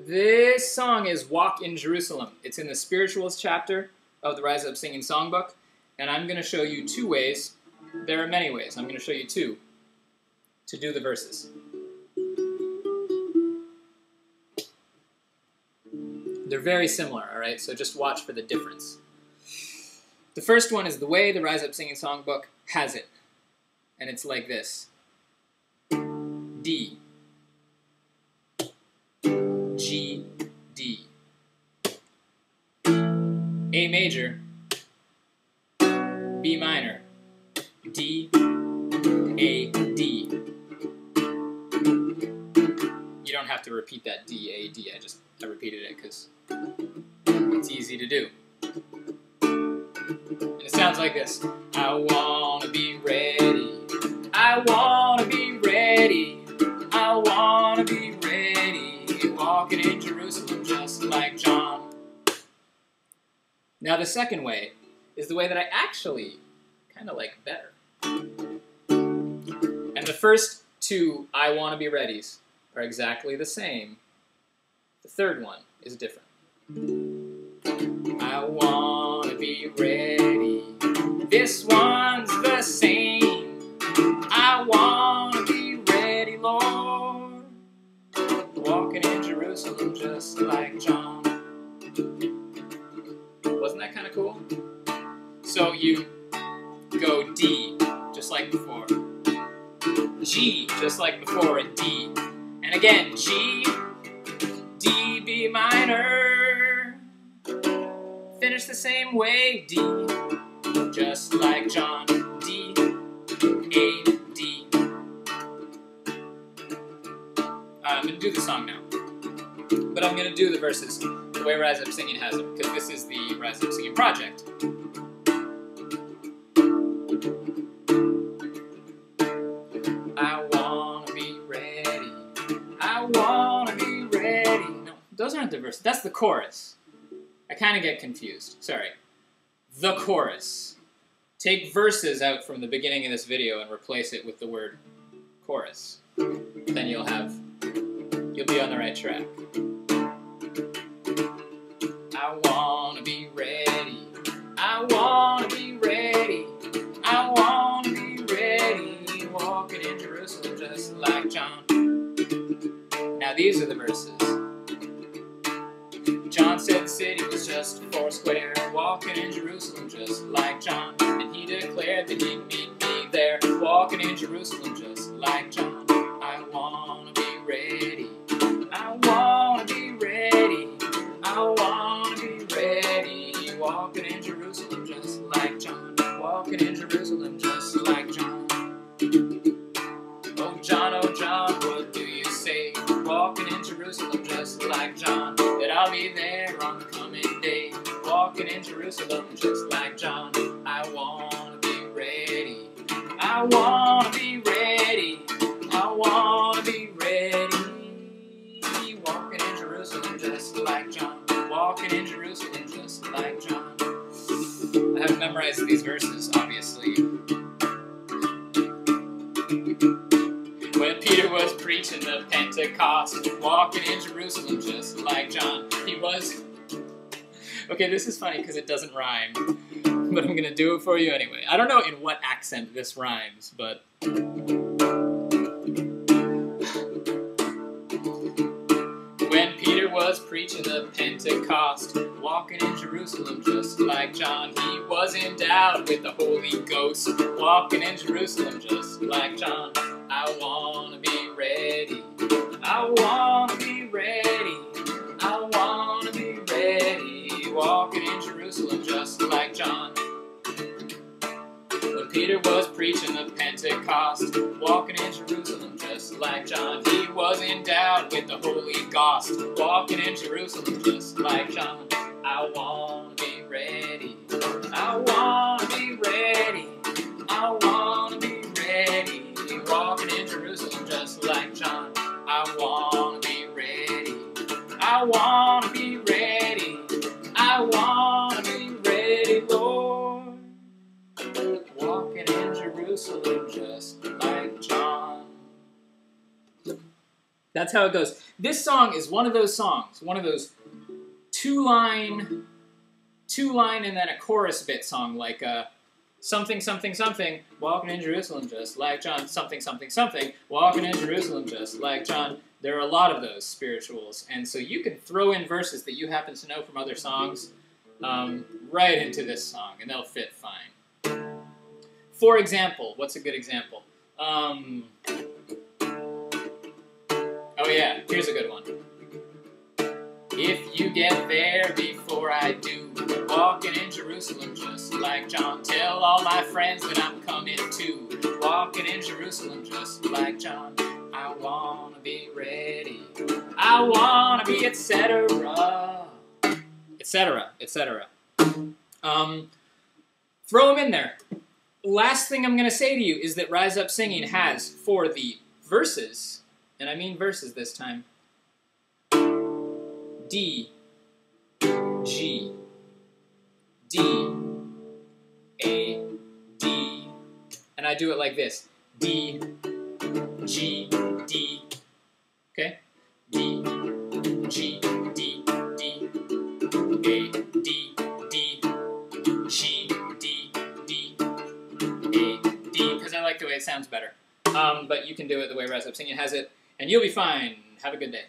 This song is Walk in Jerusalem. It's in the spirituals chapter of the Rise Up Singing Songbook, and I'm going to show you two ways. There are many ways. I'm going to show you two to do the verses. They're very similar, all right? So just watch for the difference. The first one is the way the Rise Up Singing Songbook has it, and it's like this. D, G, D, A major, B minor, D, A, D. You don't have to repeat that D, A, D. I repeated it because it's easy to do. And it sounds like this. I wanna be ready. I wanna be ready. I wanna be ready. Walking in Jerusalem just like John. Now the second way is the way that I actually kind of like better. And the first two I wanna be readies are exactly the same. The third one is different. I wanna be ready. This one's the same. I wanna be ready, Lord. Walking in Jerusalem just like John. Wasn't that kind of cool? So you go D, just like before. G, just like before, and D. And again, G, D, B minor. Finish the same way, D, just like John. D, A, D. I'm going to do the song now, but I'm going to do the verses the way Rise Up Singing has them, because this is the Rise Up Singing project. I want to be ready. I want to be ready. No, those aren't the verses. That's the chorus. I kind of get confused. Sorry. The chorus. Take verses out from the beginning of this video and replace it with the word chorus. Then you'll be on the right track. I want to be ready. I want to be ready. I want to be ready. Walking in Jerusalem just like John. Now these are the verses. John said the city was just four square, walking in Jerusalem just like John. And he declared that he'd meet me there, walking in Jerusalem just like John. I wanna be ready. I wanna be ready. I wanna be ready. Walking in Jerusalem just like John. Walking in Jerusalem just like John. Oh John, what do you say? Walking in Jerusalem just like John. That I'll be there on the coming day. Walking in Jerusalem just like John. I wanna be ready. I wanna be ready. I wanna be ready. Walking in Jerusalem just like John. Walking in Jerusalem just like John. I haven't memorized these verses, obviously. When Peter was preaching the Pentecost, walking in Jerusalem just like John, he was... Okay, this is funny because it doesn't rhyme, but I'm going to do it for you anyway. I don't know in what accent this rhymes, but... When Peter was preaching the Pentecost, walking in Jerusalem just like John, he was endowed with the Holy Ghost, walking in Jerusalem just like John. I wanna be ready. I wanna be ready. I wanna be ready. Walking in Jerusalem just like John. When Peter was preaching the Pentecost, walking in Jerusalem just like John, he was endowed with the Holy Ghost, walking in Jerusalem just like John. I wanna be ready. I wanna be ready. I wanna be ready. Walking in Jerusalem just like John. I wanna be ready. I wanna be ready. I wanna be ready, Lord. Walking in Jerusalem just like John. That's how it goes. This song is one of those songs, one of those two-line and then a chorus bit song, like something, something, something, walking in Jerusalem just like John, something, something, something, walking in Jerusalem just like John. There are a lot of those spirituals, and so you can throw in verses that you happen to know from other songs right into this song, and they'll fit fine. For example, what's a good example? Oh yeah, here's a good one. If you get there before I do, walking in Jerusalem just like John, tell all my friends that I'm coming too, walking in Jerusalem just like John. I wanna be ready, I wanna be etc., etc., etc. Throw them in there. Last thing I'm going to say to you is that Rise Up Singing has, for the verses, and I mean verses this time, D, G, D, A, D, and I do it like this, D, G, D, okay? D, G, D, D, A, D, D, G, D, D, A, D, because I like the way it sounds better. But you can do it the way Rise Up Singing has it, and you'll be fine. Have a good day.